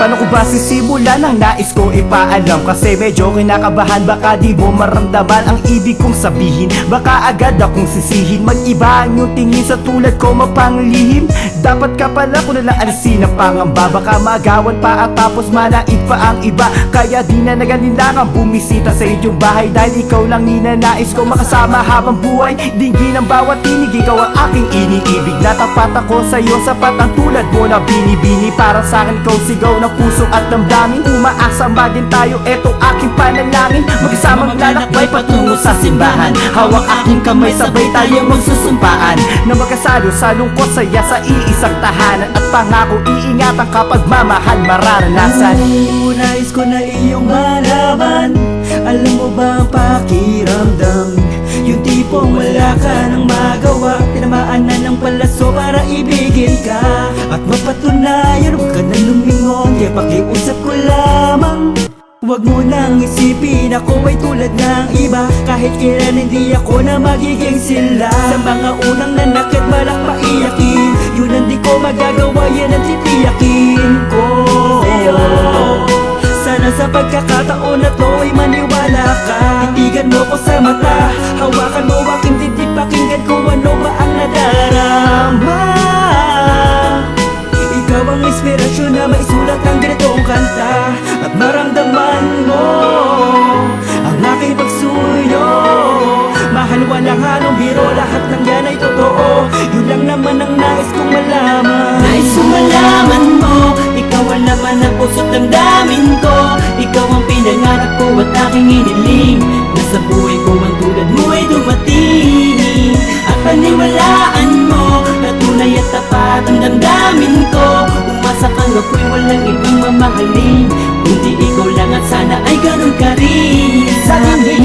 Paano ko ba sisimulan ang nais ko ipaalam? Kasi medyo kinakabahan, baka di mo maramdaman ang ibig kong sabihin. Baka agad akong sisihin, mag-iba ang iyong tingin sa tulad ko mapanglihim. Dapat ka pala ko nalang alisin ang pangamba, baka maagawan pa at tapos manait pa ang iba. Kaya di na nagalinlangan bumisita sa iyong bahay, dahil ikaw lang ninanais ko makasama habang buhay. Dinggin ang bawat tinig, ikaw ang aking iniibig. Natapat ako sa iyo, sapat ang tulad mo na binibini. Para sa akin ikaw sigaw ng puso at damdamin. Umaasa maging tayo, eto aking panalangin. Mag-isamang lalakbay patungo sa simbahan, hawak aking kamay, sabay tayo magsusumpaan na magkasalo sa lungkot, saya sa iisang tahanan. At pangako iingatan kapag mamahal mararanasan. Nais ko na iyong malaman, alam mo ba ang pakiramdam? Yung tipong wala ka nang magawa, tinamaan na ng palaso para ibigin ka. At mapatunayan, huwag ka na lumingon, kaya pakiusap ko lamang. Huwag mo nang isipin ako ay tulad ng iba, kahit kailan hindi ako na magiging sila. Sa mga unang nanakit balak paiyakin, yun ang di ko magagawa, yan ang titiyakin ko. Sana sa pagkakataon na to ay maniwala ka. Titigan mo ko sa mata, hawakan mo aking dibdib, pakinggan ko ano ba ang nadarama. Ikaw ang inspirasyon na maisulat ng ganitong kanta, at maramdaman mo ang aking pagsuyo. Mahal walang halong biro, lahat ng yan ay totoo. Yun lang naman ang nais kong malaman. Nais kong malaman mo, ikaw ang laman ng puso't damdamin ko. Ikaw ang pinangarap ko at aking iniling, na sa buhay ko ang tulad mo ay dumating. At paniwalaan mo na tunay at tapat ang damdamin ko. Umasa kang ako'y walang ibang mamahalin, kundi ikaw lang at sana ay ganun ka rin sa akin.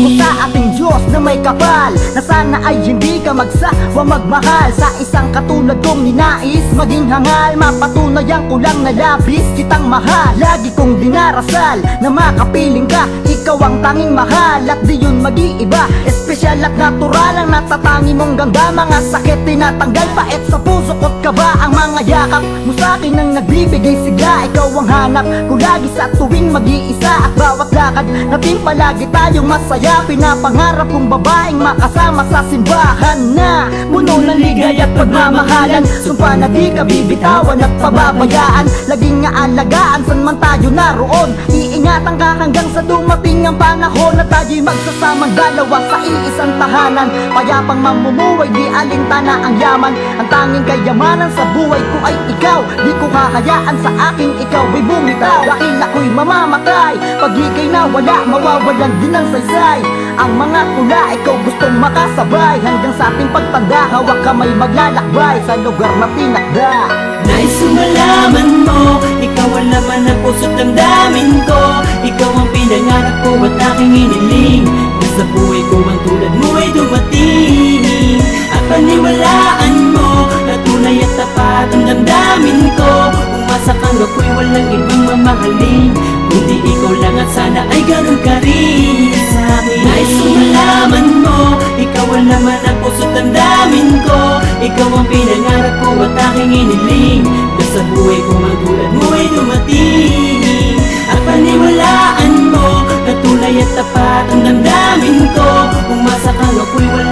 Ko sa ating Diyos na may kapal, na sana ay hindi ka magsawa magmahal. Sa isang katulad kong ninais maging hangal, mapatunayan ko lang na labis kitang mahal. Lagi kong dinarasal na makapiling ka, ikaw ang tanging mahal at di yun mag-iiba. Espesyal at natural ang natatangi mong ganda, mga sakit tinatanggal pa at sa puso ko't kaba. Ang mga yakap mo sa akin ang nagbibigay sigla, ikaw ang hanap ko lagi sa tuwing mag-iisa. At bawat lakad natin palagi tayong masaya, pinapangarap kong babaeng makasama sa simbahan na puno ng ligay at pagmamahalan. Sumpa na di ka bibitawan at pababayaan, laging aalagaan saan man tayo naroon. Iingatan ka hanggang sa dumating ang panahon na tayo'y magsasamang dalawa sa iisang tahanan. Payapang mamumuhay, di alintana ang yaman. Ang tanging kayamanan sa buhay ko ay ikaw, di ko hahayaan sa aking ikaw ay bumitaw. Dahil ako'y mamamatay, pag ika'y nawala, mawawalan din ang saysay. Ang mga tula, ikaw gustong makasabay, hanggang sa ating pagtanda, hawak kamay maglalakbay sa lugar na tinakda. Nais kong malaman mo, ikaw ang laman ng puso't damdamin ko. Ikaw ang pinangarap ko at aking iniling, na sa buhay ko ang tulad mo ay dumating. At paniwalaan mo na tunay at tapat ang damdamin ko. Umasa kang ako'y walang ibang mamahalin, kundi ikaw lang at sana ay ganun ka rin sa akin. Nais kong malaman mo, ikaw ang laman ng puso't damdamin ko. Ikaw ang pinangarap ko at aking iniling, na sa buhay ko ang tulad mo ay dumating. At paniwalaan mo na tunay at tapat ang damdamin ko. Umasa kang ako'y walang